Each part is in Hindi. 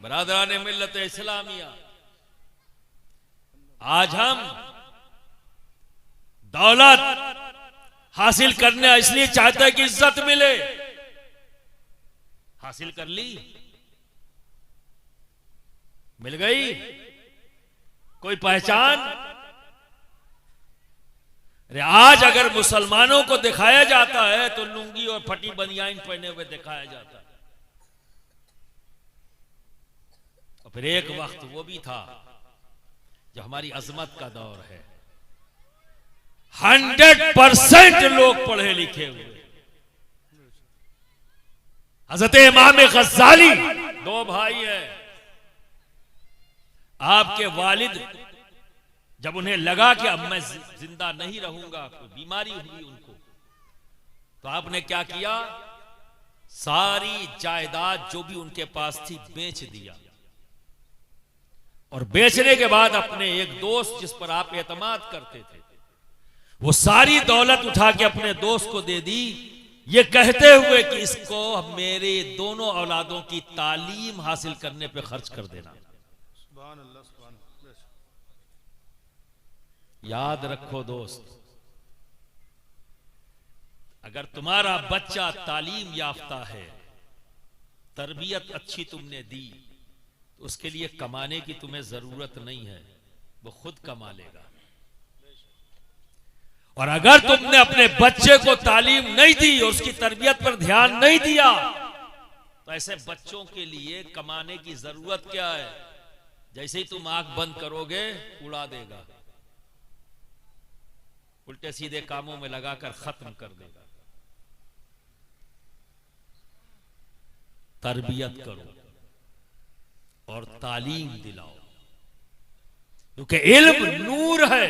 बरादरान मिल्लत इस्लामिया, आज हम दौलत हासिल करने इसलिए चाहते हैं कि इज्जत मिले। हासिल कर ली, मिल गई कोई पहचान। अरे आज अगर मुसलमानों को दिखाया जाता है तो लुंगी और फटी बनियान पहने हुए दिखाया जाता है। और फिर एक वक्त वो भी था जो हमारी अजमत का दौर है, 100% लोग पढ़े लिखे हुए। हजरत इमाम गज़ाली, दो भाई हैं। आपके वालिद जब उन्हें लगा कि अब मैं जिंदा नहीं रहूंगा, कोई बीमारी हुई उनको, तो आपने क्या किया? सारी जायदाद जो भी उनके पास थी बेच दिया। और बेचने के बाद अपने एक दोस्त जिस पर आप एतमाद करते थे, वो सारी दौलत उठा के अपने दोस्त को दे दी, ये कहते हुए कि इसको मेरे दोनों औलादों की तालीम हासिल करने पे खर्च कर देना। याद रखो दोस्त, अगर तुम्हारा बच्चा तालीम याफ्ता है, तरबियत अच्छी तुमने दी, तो उसके लिए कमाने की तुम्हें जरूरत नहीं है, वो खुद कमा लेगा। और अगर तुमने अपने बच्चे को तालीम नहीं दी और उसकी तरबियत पर ध्यान नहीं दिया, तो ऐसे बच्चों के लिए कमाने की जरूरत क्या है? जैसे ही तुम आंख बंद करोगे उड़ा देगा, उल्टे सीधे कामों में लगाकर खत्म कर देगा। तरबियत करो और तालीम दिलाओ, क्योंकि इल्म नूर है।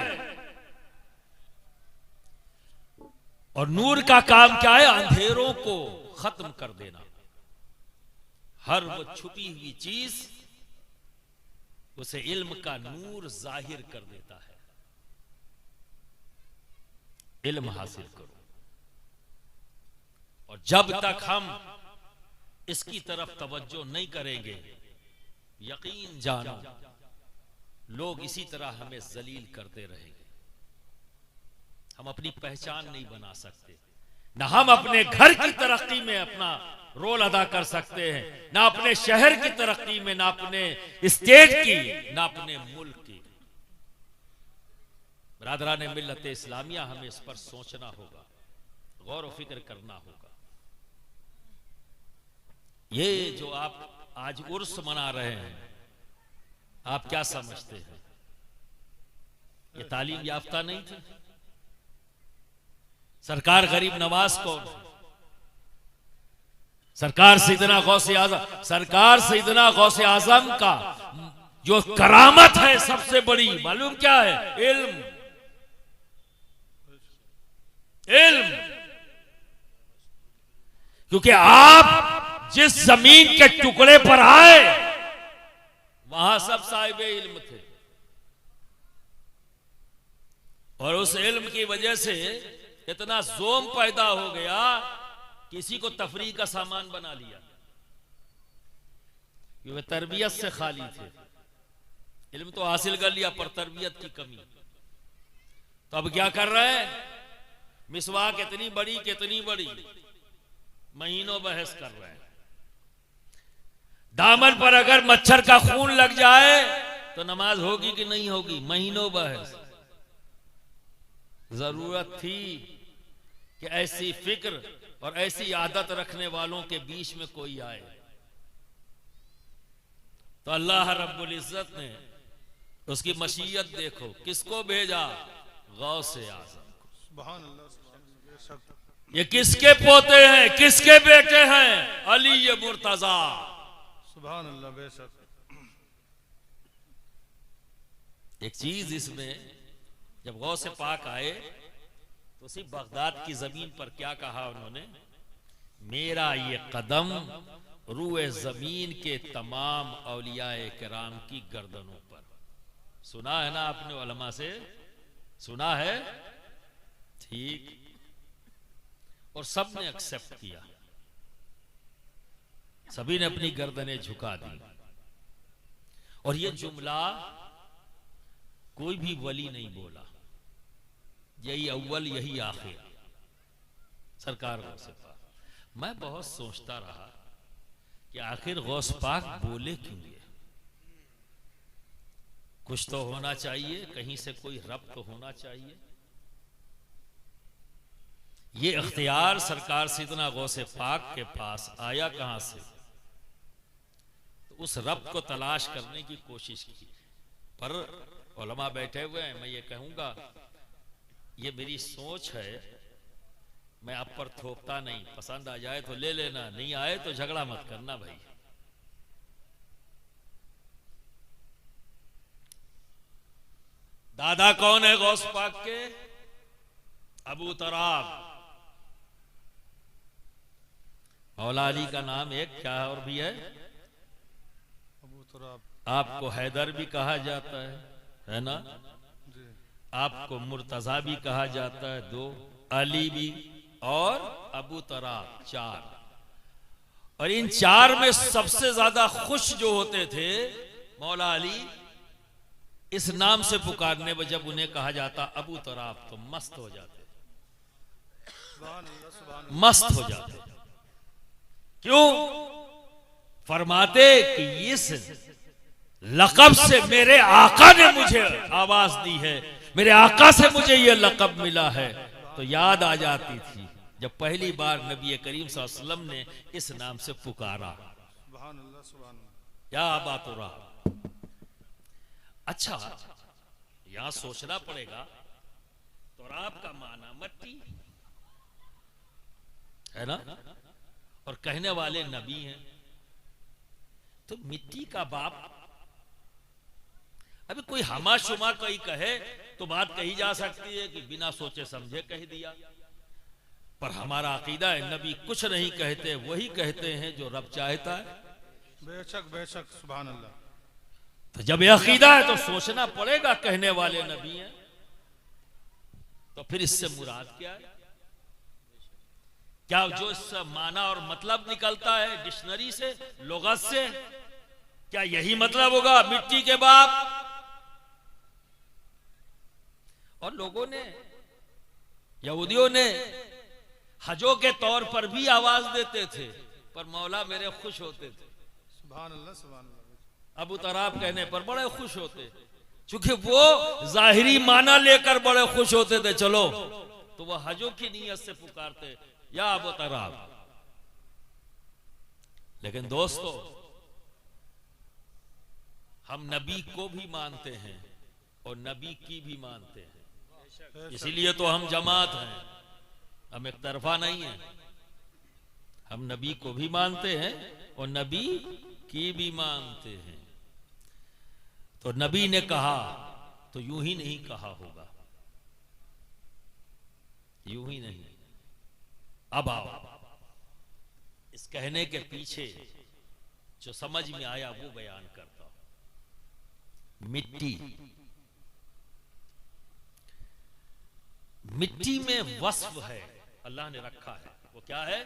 और नूर का काम क्या है? अंधेरों को खत्म कर देना। हर वो छुपी हुई चीज उसे इल्म का नूर जाहिर कर देता है। इल्म हासिल करो, और जब तक हम इसकी तरफ तवज्जो नहीं करेंगे, यकीन जानो लोग इसी तरह हमें जलील करते रहेंगे। हम अपनी पहचान नहीं बना सकते, ना हम अपने घर की तरक्की में अपना रोल अदा कर सकते हैं, ना अपने शहर की तरक्की में, ना अपने स्टेट की, ना अपने मुल्क की। बरादरान मिल्लत इस्लामिया, हमें इस पर सोचना होगा, गौर व फिक्र करना होगा। ये जो आप आज उर्स मना रहे हैं, आप क्या समझते हैं? ये तालीम याफ्ता नहीं थी? सरकार गरीब नवाज कौन है? सरकार सैयदना गौसे आजम, सरकार सैयदना गौसे आजम का जो करामत है सबसे बड़ी, मालूम क्या है? इल्म। इल्म। क्योंकि आप जिस जमीन के टुकड़े पर आए, वहां सब साहिब इल्म थे, और उस इल्म की वजह से इतना जोम पैदा हो गया, किसी को तफरीह का सामान बना लिया। वे तरबियत से खाली थे। इल्म तो हासिल कर लिया, पर तरबियत की कमी। तो अब क्या कर रहे हैं? मिसवाक कितनी बड़ी कितनी बड़ी, महीनों बहस कर रहे हैं। दामन पर अगर मच्छर का खून लग जाए तो नमाज होगी कि नहीं होगी? महीनों बहस। जरूरत थी कि ऐसी फिक्र और ऐसी आदत रखने वालों के बीच में कोई आए। तो अल्लाह रब्बुल इज्जत ने उसकी मशीयत देखो, किसको भेजा? गौसे आज़म को। ये किसके पोते हैं, किसके बेटे हैं? अली ये मुर्तजा। सुभान अल्लाह। बेशक एक चीज इसमें, जब गौसे पाक आए तो उसी बगदाद की जमीन पर क्या कहा उन्होंने? मेरा ये कदम रूए जमीन के तमाम औलियाए किराम की गर्दनों पर। सुना है ना आपने, उलमा से सुना है? ठीक। और सबने एक्सेप्ट किया, सभी ने अपनी गर्दनें झुका दी। और ये जुमला कोई भी वली नहीं बोला, यही अव्वल यही आखिर, सरकार गौस पाक। मैं बहुत सोचता रहा कि आखिर गौस पाक बोले क्यों ये? कुछ तो होना चाहिए, कहीं से कोई रब्त तो होना चाहिए। ये इख्तियार सरकार सैयदना गौसे पाक के पास आया कहां से? तो उस रब्त को तलाश करने की कोशिश की, पर उलमा बैठे हुए हैं। मैं ये कहूंगा, ये मेरी सोच है, मैं आप पर थोपता नहीं, पसंद आ जाए तो ले लेना, नहीं आए तो झगड़ा मत करना भाई। दादा कौन है गौस पाक के? अबू तराब। मौला अली का नाम एक क्या और भी है? अबू तराब। आपको हैदर भी कहा जाता है ना? आपको मुर्तजा भी कहा जाता है, 2 अली भी और अबू तराब, 4। और इन 4 में सबसे ज्यादा खुश जो होते थे मौला अली, इस नाम से पुकारने में जब उन्हें कहा जाता अबू तराब तो मस्त हो जाते, मस्त हो जाते। क्यों? फरमाते कि इस लक़ब से मेरे आका ने मुझे आवाज दी है, मेरे आका से मुझे यह लक़ब मिला है। तो याद आ जाती थी जब पहली बार नबी करीम सल्लल्लाहु अलैहि वसल्लम ने इस नाम से पुकारा, या अबा तुराब। अच्छा, यहां सोचना पड़ेगा, तुराब का माना मट्टी है ना, और कहने वाले नबी हैं, तो मिट्टी का बाप। अभी कोई हमा शुमा कोई कहे तो बात कही जा सकती है कि बिना सोचे समझे कह दिया, पर हमारा अकीदा है नबी कुछ नहीं कहते, वही कहते हैं जो रब चाहता है। बेशक बेशक, सुभान अल्लाह। तो जब यह अकीदा है तो सोचना पड़ेगा कहने वाले नबी हैं, तो फिर इससे मुराद क्या है? क्या जो इससे माना और मतलब निकलता है डिक्शनरी से, लुगत से, क्या यही मतलब होगा मिट्टी के बाप? और लोगों ने, यहूदियों ने हजों के तौर पर भी आवाज देते थे, पर मौला मेरे खुश होते थे। सुभान अल्लाह, सुभान अल्लाह। अबू तराब कहने पर बड़े खुश होते, क्योंकि वो जाहिरी माना लेकर बड़े खुश होते थे। चलो, तो वह हजों की नीयत से पुकारते, या अबू तराब। लेकिन दोस्तों, हम नबी को भी मानते हैं और नबी की भी मानते हैं, इसीलिए तो हम जमात हैं, हम एक तरफा नहीं है। हम नबी को भी मानते हैं और नबी की भी मानते हैं। तो नबी ने कहा तो यूं ही नहीं कहा होगा, यूं ही नहीं। अब आओ, इस कहने के पीछे जो समझ में आया वो बयान करता हूं। मिट्टी, मिट्टी में वस्फ है, अल्लाह ने रखा है। वो क्या है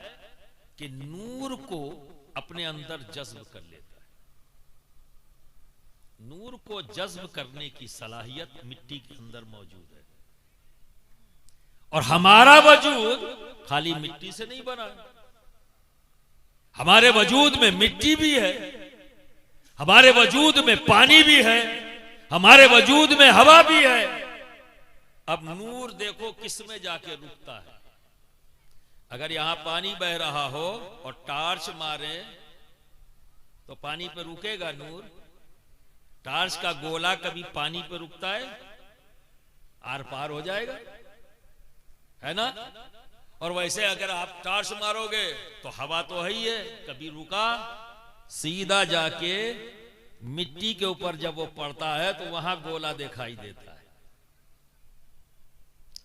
कि नूर को अपने अंदर जज्ब कर लेता है। नूर को जज्ब करने की सलाहियत मिट्टी के अंदर मौजूद है। और हमारा वजूद खाली मिट्टी से नहीं बना, हमारे वजूद में मिट्टी भी है, हमारे वजूद में पानी भी है, हमारे वजूद में हवा भी है। अब नूर देखो किस में जाके रुकता है। अगर यहां पानी बह रहा हो और टार्च मारे तो पानी पे रुकेगा नूर? टार्च का गोला कभी पानी पे रुकता है? आर पार हो जाएगा, है ना? और वैसे अगर आप टार्च मारोगे तो हवा तो है ही है, कभी रुका, सीधा जाके मिट्टी के ऊपर जब वो पड़ता है तो वहां गोला दिखाई देता है।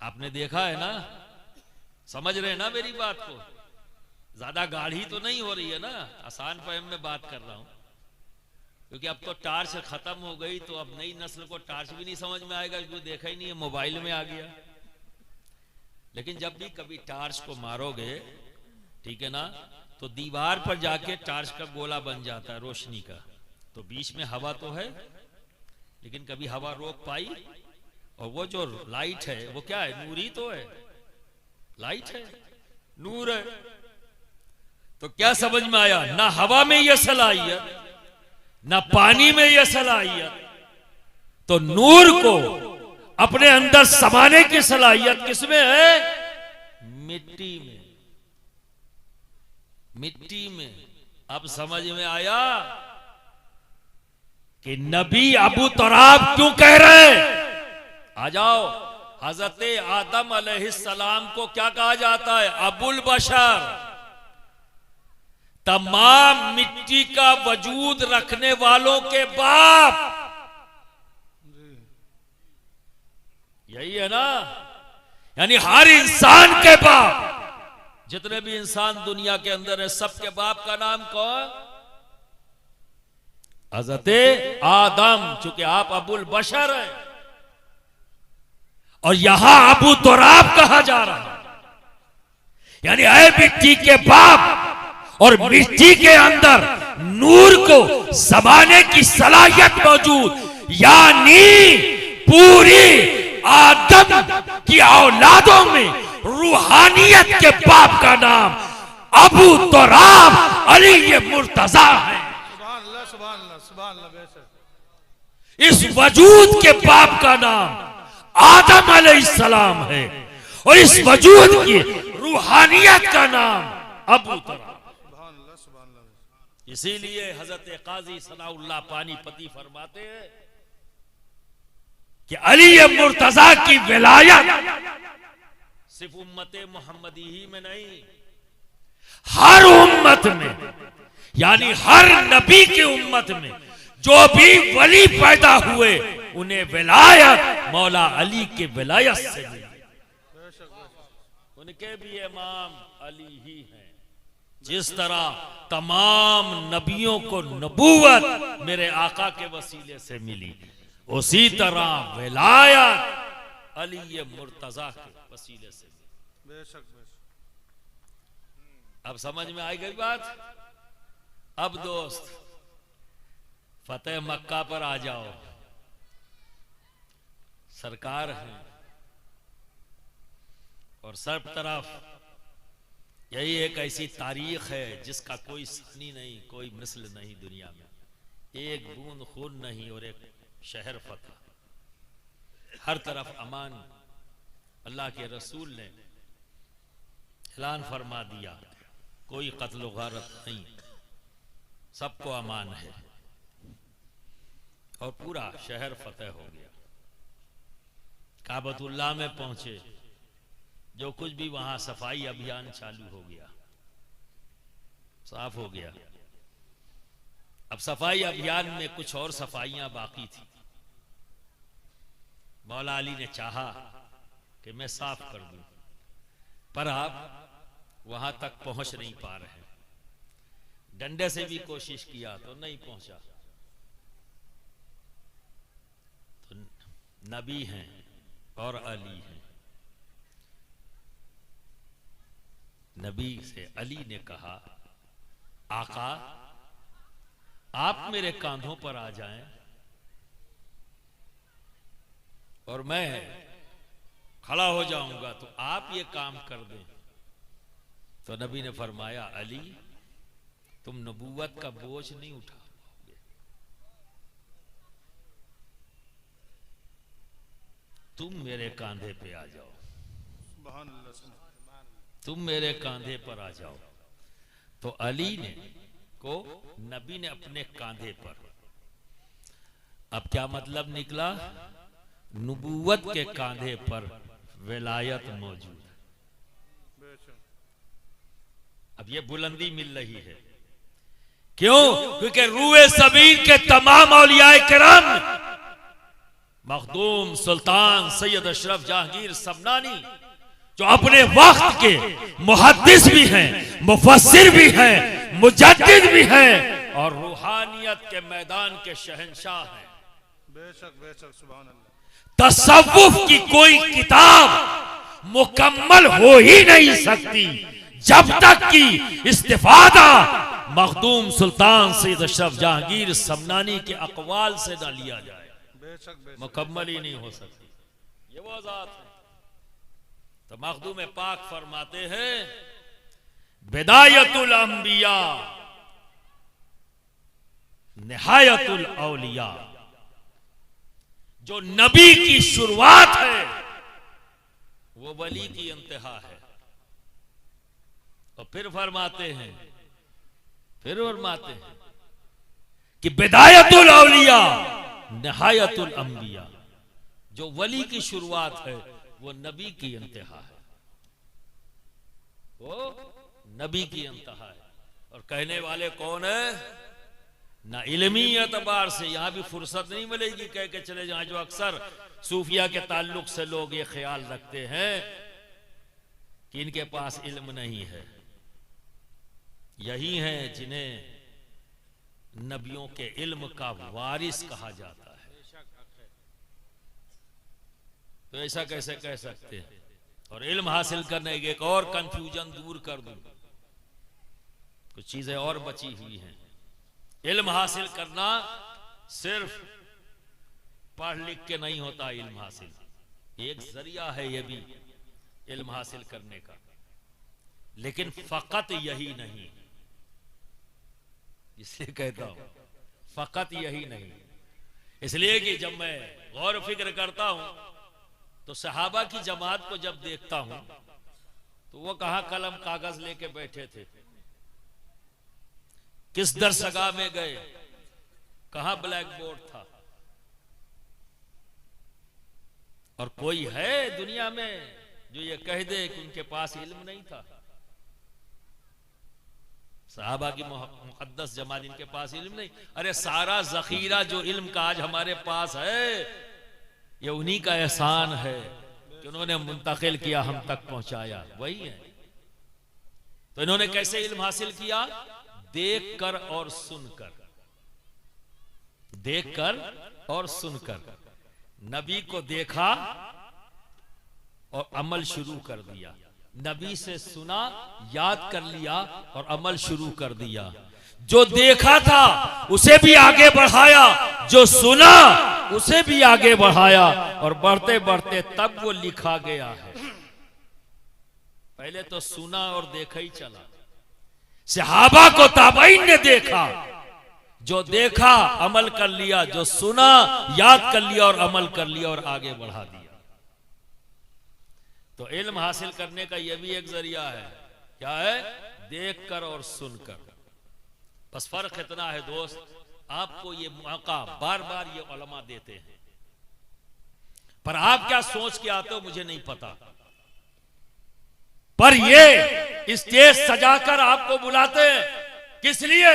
आपने देखा है ना? समझ रहे हैं ना मेरी बात को? ज्यादा गाढ़ी तो नहीं हो रही है ना, आसान फहम में बात कर रहा हूं, क्योंकि अब तो टार्च खत्म हो गई, तो अब नई नस्ल को टार्च भी नहीं समझ में आएगा, क्योंकि देखा ही नहीं है, मोबाइल में आ गया। लेकिन जब भी कभी टार्च को मारोगे, ठीक है ना, तो दीवार पर जाके टार्च का गोला बन जाता है रोशनी का, तो बीच में हवा तो है, लेकिन कभी हवा रोक पाई? और वो जो लाइट है वो क्या है? नूर ही तो है, लाइट है, नूर है। तो क्या समझ में आया? ना हवा में यह सलाहियत, ना पानी में यह सलाहियत। तो नूर को अपने अंदर समाने की सलाहियत किसमें है? मिट्टी में, मिट्टी में। अब समझ में आया कि नबी अबू तुराब क्यों कह रहे हैं? आ जाओ, हजरत आदम अलैहिस्सलाम को क्या कहा जाता है? अबुल बशर। तमाम मिट्टी का वजूद रखने वालों के बाप, यही है ना? यानी हर इंसान के बाप, जितने भी इंसान दुनिया के अंदर है, सबके बाप का नाम कौन? हज़रत आदम। चूंकि आप अबुल बशर है और यहां अबू तुराब कहा जा रहा है, यानी ऐ मिट्टी के बाप, और मिट्टी के अंदर नूर को समाने की सलाहियत मौजूद, यानी पूरी आदम की औलादों में रूहानियत के बाप का नाम अबू तुराब अली मुर्तजा है। सुभान अल्लाह, सुभान अल्लाह, सुभान अल्लाह। बेशक इस वजूद के बाप का नाम आदम अलैहिस्सलाम है और इस वजूद की रूहानियत का नाम अबू तुराब। सुभान अल्लाह, सुभान अल्लाह। इसीलिए हजरत काजी सनाउल्लाह पानीपती फरमाते हैं कि अली मुर्तजा की विलायत सिर्फ उम्मते मोहम्मदी ही में नहीं, हर उम्मत में, यानी हर नबी की उम्मत में जो भी वली पैदा हुए उन्हें विलायत मौला अली के विलायत से मिली। उनके भी इमाम अली ही हैं। जिस तरह तमाम नबियों को नबूवत मेरे आका के वसीले से मिली, उसी तरह विलायत अली मुर्तजा के वसीले से। बेशक बेशक। अब समझ में आई गई बात? अब दोस्त फतेह मक्का पर आ जाओ। सरकार है और सब तरफ यही एक ऐसी तारीख है जिसका कोई सानी नहीं, कोई मिस्ल नहीं दुनिया में। एक बूंद खून नहीं और एक शहर फतह, हर तरफ अमान। अल्लाह के रसूल ने ऐलान फरमा दिया, कोई कत्ल गारत नहीं, सबको अमान है, और पूरा शहर फतेह हो गया। काबतुल्लाह में पहुंचे, जो कुछ भी वहां सफाई अभियान चालू हो गया, साफ हो गया। अब सफाई अभियान में कुछ और सफाइयां बाकी थी। मौला अली ने चाहा कि मैं साफ कर दूं, पर आप वहां तक पहुंच नहीं पा रहे। डंडे से भी कोशिश किया तो नहीं पहुंचा। तो नबी हैं और अली हैं। नबी से अली ने कहा, आका आप मेरे कांधों पर आ जाएं और मैं खड़ा हो जाऊंगा, तो आप ये काम कर दें। तो नबी ने फरमाया, अली तुम नबूवत का बोझ नहीं उठा पाओगे, तुम मेरे कांधे पे आ जाओ, सुभान अल्लाह, सुभान अल्लाह। तुम मेरे कांधे पर आ जाओ। तो अली ने को नबी ने अपने कांधे पर। अब क्या मतलब निकला? नबूवत के कांधे पर विलायत मौजूद। अब ये बुलंदी मिल रही है, क्यों? क्योंकि रूए ज़मीन के तमाम औलियाए किराम, मखदूम, सुल्तान, सैयद अशरफ जहांगीर सबनानी, जो अपने वक्त के मुहद्दिस भी हैं, मुफस्सिर भी हैं, मुजद्दिद भी हैं और रूहानियत के मैदान के शहंशाह हैं। बेशक बेशक, सुभान अल्लाह। तसव्वुफ की कोई किताब मुकम्मल हो ही नहीं सकती जब तक कि इस्तिफादा मखदूम सुल्तान सैयद अशरफ जहांगीर समनानी के अकवाल से ना लिया जाए, मुकम्मल ही नहीं हो सकती। ये वो ज़ात है। तो मखदूम पाक फरमाते हैं बिदायतुल अंबिया निहायतुल औलिया, जो नबी की शुरुआत है वो वली की इंतहा है। और फिर फरमाते हैं कि बिदायतुल औलिया निहायतुल अंबिया, जो वली की शुरुआत है वो नबी की इंतहा है, वो नबी की इंतहा है। और कहने वाले कौन है? ना इल्मी एतबार से, यहां भी फुर्सत नहीं मिलेगी कह के चले जाए, जो अक्सर सूफिया के ताल्लुक से लोग ये ख्याल रखते हैं कि इनके पास इल्म नहीं है। यही हैं जिन्हें नबियों के इल्म का वारिस कहा जाता है। तो ऐसा कैसे कह सकते हैं? और इल्म हासिल करने के एक और कंफ्यूजन दूर कर दूं, कुछ चीजें और बची हुई हैं। इल्म हासिल करना सिर्फ पढ़ लिख के नहीं होता। इल्म हासिल एक जरिया है ये भी इल्म हासिल करने का, लेकिन फकत यही नहीं। इसलिए कहता हूं फकत यही नहीं, इसलिए कि जब मैं गौर फिक्र करता हूं तो सहाबा की जमात को जब देखता हूं तो वो कहां कलम कागज लेके बैठे थे, किस दरसगाह में गए, कहां ब्लैक बोर्ड था। और कोई है दुनिया में जो ये कह दे कि उनके पास इल्म नहीं था? सहाबा की मुकद्दस जमात, इनके पास इल्म नहीं? अरे सारा जखीरा जो इल्म का आज हमारे पास है ये उन्हीं का एहसान है कि उन्होंने मुंतकिल किया, हम तक पहुंचाया, वही है। तो इन्होंने कैसे इल्म हासिल किया? देख कर और सुनकर, देख कर और सुनकर। नबी को देखा और अमल शुरू कर दिया, नबी से सुना, याद कर लिया और अमल शुरू कर दिया। जो देखा था उसे भी आगे बढ़ाया, जो सुना उसे भी आगे बढ़ाया, और बढ़ते बढ़ते तब वो लिखा गया है। पहले तो सुना और देखा ही चला। सहाबा को ताबईन ने देखा, जो देखा अमल कर लिया, जो सुना याद कर लिया और अमल कर लिया और आगे बढ़ा दिया। तो इल्म हासिल करने का यह भी एक जरिया है। क्या है? देख कर और सुनकर। बस फर्क इतना है दोस्त, आपको ये मौका बार बार ये उलमा देते हैं, पर आप क्या सोच के आते हो मुझे नहीं पता। पर ये स्टेज सजाकर आपको बुलाते हैं किस लिए?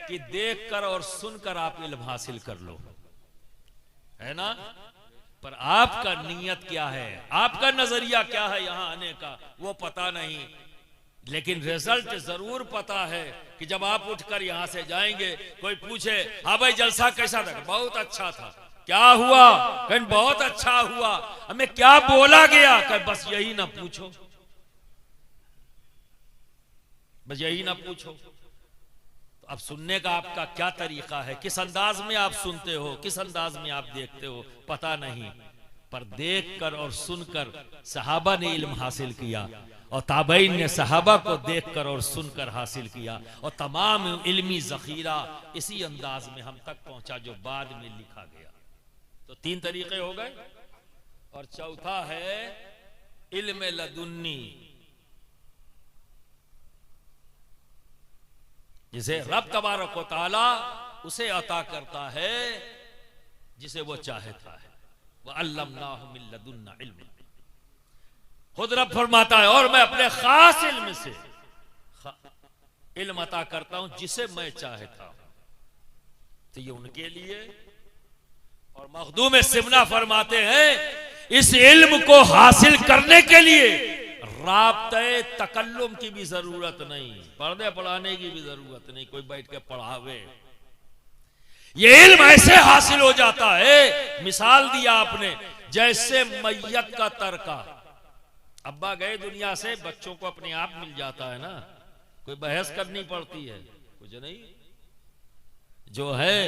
कि देखकर और सुनकर आप इल्म हासिल कर लो, है ना? पर आपका नियत क्या है, आपका नजरिया क्या है यहां आने का, वो पता नहीं। लेकिन रिजल्ट जरूर पता है कि जब आप उठकर यहां से जाएंगे, कोई पूछे हाँ भाई जलसा कैसा था? बहुत अच्छा था। क्या हुआ? कहीं बहुत अच्छा हुआ। हमें क्या बोला गया? कहीं बस यही ना पूछो, बस यही ना पूछो। तो अब सुनने का आपका क्या तरीका है? किस अंदाज में आप सुनते हो, किस अंदाज में आप देखते हो, पता नहीं। पर देखकर और सुनकर सहाबा ने इल्म हासिल किया, और ताबईन ने सहाबा को देखकर और सुनकर हासिल किया, और तमाम इल्मी जखीरा इसी अंदाज में हम तक पहुंचा जो बाद में लिखा गया। तो 3 तरीके हो गए। और चौथा है इल्म लदुन्नी, जिसे रब तबारक व तआला उसे अता करता है जिसे वो चाहता है। व अल्लमनाहु मिन लदुन्ना इल्मा, खुद रब फरमाता है और मैं अपने खास इल्म से इल्म अता करता हूं जिसे मैं चाहता हूं। तो ये उनके लिए। और मखदूम सिमना फरमाते हैं इस इल्म को हासिल करने के लिए राब्ते तकल्लुम की भी जरूरत नहीं, पर्दे पढ़ाने की भी जरूरत नहीं, कोई बैठ के पढ़ावे। ये इल्म ऐसे हासिल हो जाता है, मिसाल दिया आपने, जैसे मैयत का तरका। अब्बा गए दुनिया से, बच्चों को अपने आप मिल जाता है ना, कोई बहस करनी पड़ती है। कुछ नहीं, जो है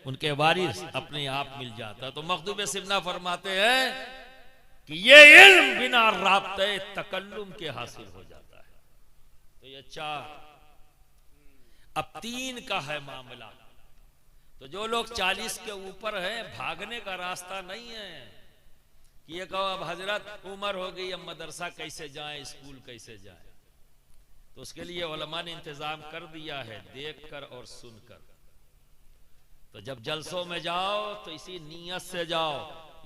उनके वारिस अपने आप मिल जाता। तो मखदूम सिमना फरमाते हैं कि ये इल्म बिना राब्ते तकल्लुम के हासिल हो जाता है। तो ये 4, अब 3 का है मामला। तो जो लोग 40 के ऊपर हैं, भागने का रास्ता नहीं है कि ये कहो अब हजरत उम्र हो गई, अब मदरसा कैसे जाएं, स्कूल कैसे जाएं। तो उसके लिए उलमा ने इंतजाम कर दिया है, देखकर और सुनकर। तो जब जलसों में जाओ तो इसी नीयत से जाओ,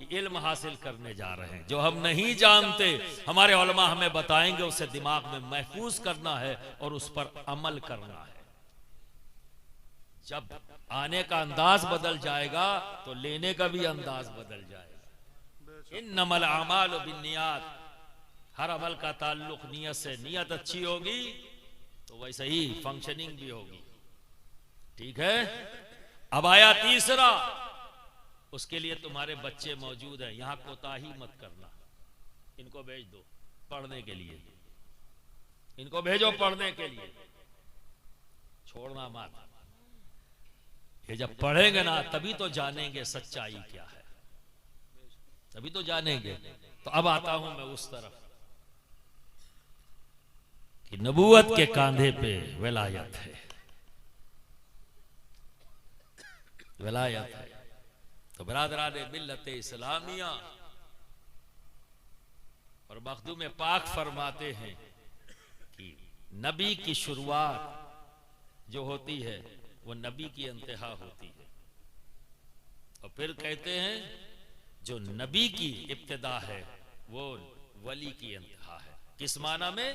ये इल्म हासिल करने जा रहे हैं। जो हम नहीं जानते हमारे उलमा हमें बताएंगे, उसे दिमाग में महफूज करना है और उस पर अमल करना है। जब आने का अंदाज बदल जाएगा तो लेने का भी अंदाज बदल जाएगा। इन्नमल अमालु बिन्नियात, हर अमल का ताल्लुक नियत से। नियत अच्छी होगी तो वैसे ही फंक्शनिंग भी होगी। ठीक है, अब आया तीसरा, उसके लिए तुम्हारे बच्चे मौजूद हैं, यहां कोताही मत करना। इनको भेज दो पढ़ने के लिए, इनको भेजो पढ़ने के लिए, छोड़ना मत। ये जब पढ़ेंगे ना तभी तो जानेंगे सच्चाई क्या है, तभी तो जानेंगे। तो अब आता हूं मैं उस तरफ कि नबूवत के कांधे पे विलायत है, विलायत है। तो बरादरान मिल्लत इस्लामिया और मखदूम पाक फरमाते हैं कि नबी की शुरुआत जो होती है वो नबी की इंतहा होती है। और फिर कहते हैं जो नबी की इब्तिदा है वो वली की इंतहा है। किस माना में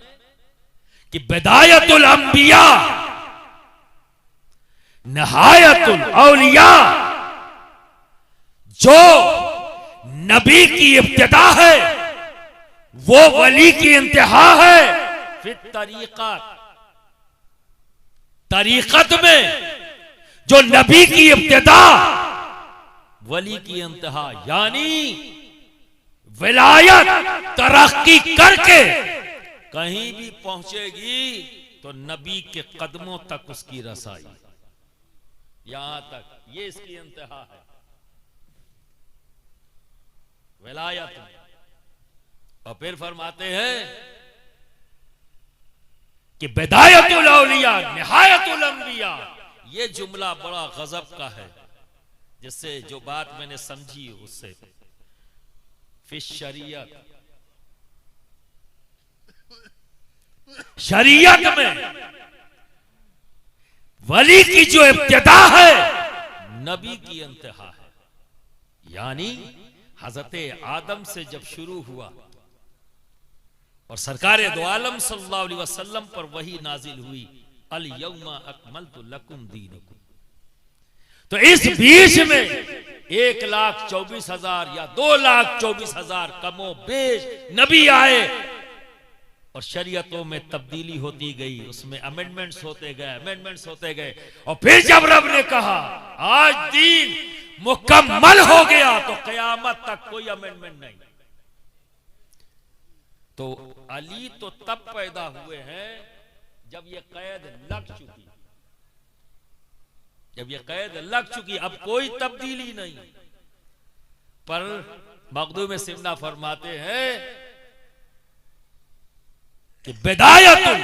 कि बिदायतुल अंबिया नहायतुल औलिया, जो नबी की इब्तिदा है वो वली की इंतहा है। फिर तरीकत में जो नबी की इब्तिदा वली की इंतहा, यानी विलायत तरक्की करके कहीं भी पहुंचेगी तो नबी के कदमों तक उसकी रसाई, यहां तक, ये इसकी इंतहा है विलायत। और फिर फरमाते हैं कि बिदायतुल औलिया निहायतुल अंबिया। ये जुमला बड़ा गजब का है, जिससे जो बात मैंने समझी उससे फिर शरीयत में वली की जो इब्तिदा है नबी की इंतहा है। यानी हजरत आदम से जब शुरू हुआ और सरकार दो आलम सल्लल्लाहु अलैहि वसल्लम पर वही नाजिल हुई, अल यौमा अकमलतु लकुम दीनकुम। तो इस बीच में 1,24,000 या 2,24,000 कमो बेश नबी आए और शरीयतों में तब्दीली होती गई, उसमें अमेंडमेंट्स होते गए। और फिर जब रब ने कहा आज दीन मुकम्मल हो गया तो कयामत तक कोई अमेंडमेंट नहीं। तो अली तो तब पैदा हुए हैं जब ये कैद लग चुकी, अब कोई तब्दीली नहीं। पर मखदूम सिमना फरमाते हैं कि बिदायतुल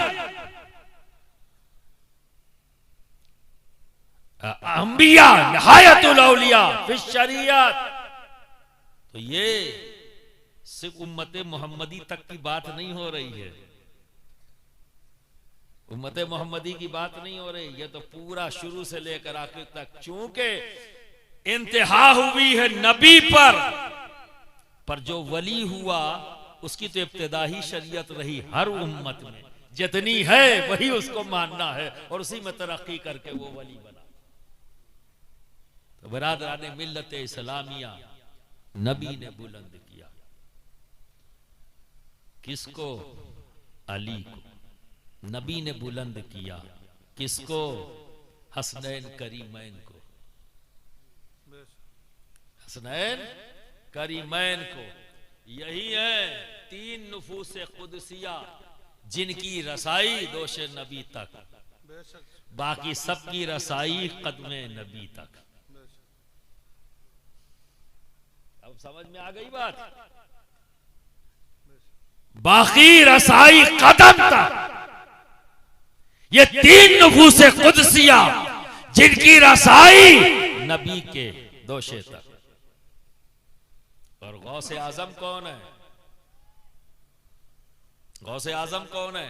अंबिया निहायतुल औलिया फिर शरीयत। तो ये सिर्फ उम्मत मोहम्मदी तक की बात नहीं हो रही है, उम्मत मोहम्मदी की बात नहीं हो रही, ये तो पूरा शुरू से लेकर आखिर तक। चूंकि इंतहा हुई है नबी पर जो वली हुआ उसकी तो इब्तिदा ही शरीयत रही। हर उम्मत में जितनी है वही उसको मानना है और उसी में तरक्की करके वो वली बना। तो बरादरान मिल्लत इस्लामिया नबी ने बुलंद किया किसको? अली को। नबी ने बुलंद किया किसको? हसनैन करीमैन को, हसनैन करीमैन को। यही है 3 नुफूस कुदसिया जिनकी रसाई दोष नबी तक। बेशक बाकी सबकी रसाई कदमे नबी तक। अब समझ में आ गई बात? बाकी रसाई कदम तक, ये तीन नफूसे कुदसिया जिनकी रसाई नबी के दोषे तक। और गौसे आजम कौन है? गौसे आजम कौन है?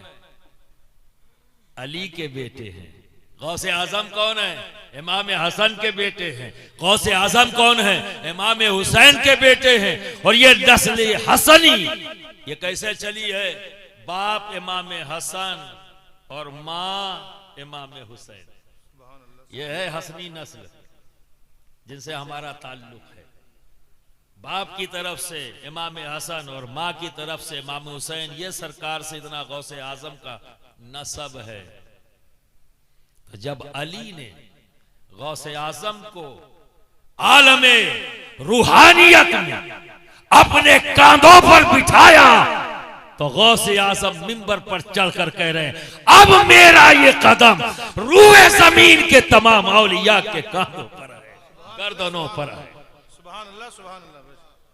अली के बेटे हैं। गौसे आजम कौन है? इमाम हसन के बेटे हैं। गौसे आजम कौन है? इमाम हुसैन के बेटे हैं। और ये नस्ल हसनी ये कैसे चली है? बाप इमाम हसन और माँ इमाम हुसैन, ये है हसनी नस्ल जिनसे हमारा ताल्लुक है। बाप की तरफ से इमाम हसन और माँ की तरफ से इमाम हुसैन, ये सरकार से इतना गौसे आजम का नसब है। तो जब अली ने गौसे आजम को आलमे रूहानियत में अपने कांधों पर बिठाया तो गौसे आजम मिंबर पर चढ़कर कह रहे हैं, अब मेरा ये कदम रूए जमीन के तमाम औलिया के कांधों पर है, गर्दनों पर है। सुभान अल्लाह, सुभान अल्लाह।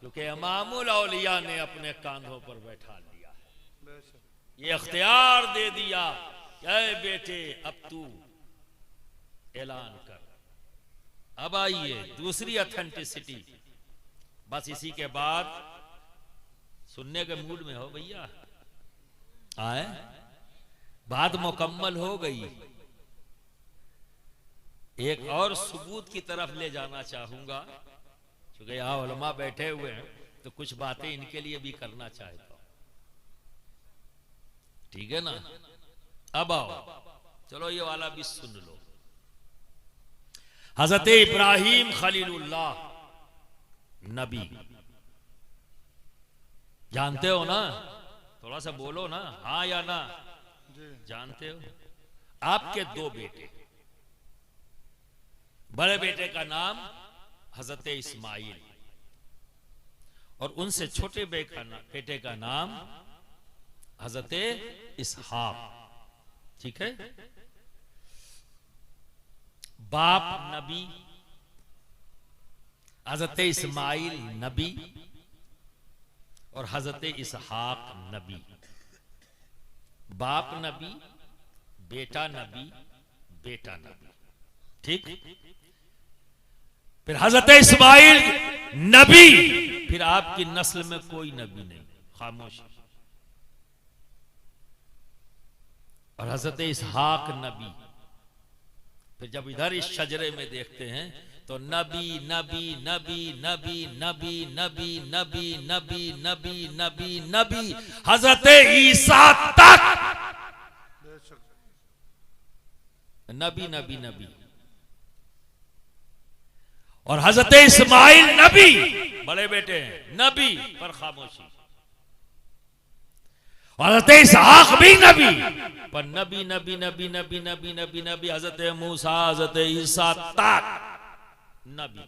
क्योंकि इमामुल औलिया ने अपने कांधों पर बैठा लिया है, बेशक ये अख्तियार दे दिया, ऐ बेटे अब तू ऐलान कर। अब आइए दूसरी ऑथेंटिसिटी, बस इसी के बाद सुनने के मूड में हो भैया, आए बात मुकम्मल हो गई। एक और सबूत की तरफ ले जाना चाहूंगा, क्योंकि यहाँ उलमा बैठे हुए हैं तो कुछ बातें इनके लिए भी करना चाहता हूं, ठीक है ना? अब आओ, चलो ये वाला भी सुन लो। हजरत इब्राहिम खलीलुल्लाह नबी, जानते हो ना? थोड़ा सा बोलो ना, हाँ या ना? जानते हो? आपके दो बेटे, बड़े बेटे का नाम हजरत इस्माइल और उनसे छोटे बेटे का नाम हजरत इसहाक, ठीक है? बाप नबी, हजरत इस्माइल नबी और हजरत इसहाक नबी। बाप नबी, बेटा नबी, बेटा नबी, ठीक? फिर हजरत इस्माइल नबी, फिर आपकी नस्ल में कोई नबी नहीं, खामोश। और हजरत इसहाक नबी, फिर जब इधर इस शजरे में देखते हैं तो नबी नबी नबी नबी नबी नबी नबी नबी नबी नबी नबी हजरत ईसा तक नबी नबी नबी। और हजरत इस्माइल नबी, बड़े बेटे हैं, नबी पर खामोशी। हजरत इसहाक भी नबी पर नबी नबी नबी नबी नबी नबी नबी, हजरत मूसा, हजरत ईसा तक नबी।